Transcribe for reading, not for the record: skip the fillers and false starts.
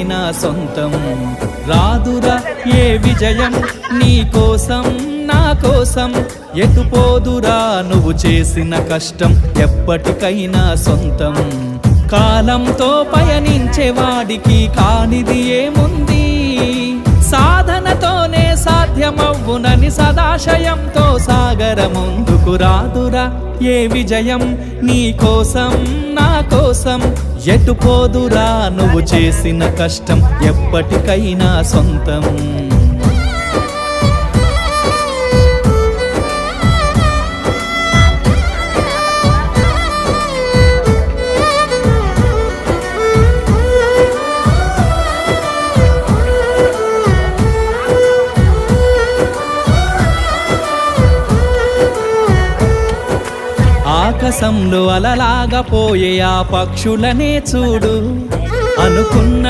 ఎప్పటికైనా సొంతం. రాదురా ఏ విజయం నీ కోసం నా కోసం, ఎటుపోదురా నువ్వు చేసిన కష్టం ఎప్పటికైనా సొంతం. కాలంతో పయనించేవాడికి కానిది ఏముంది, సాధనతోనే సాధ్యమవ్వునని సదాశయంతో సాగర ముందుకు. రాదురా ఏ విజయం నీ కోసం నా కోసం, ఎటుపోదురా నువ్వు చేసిన కష్టం ఎప్పటికైనా సొంతం. ఆకాశంలో అలలాగా పోయే ఆ పక్షులనే చూడు, అనుకున్న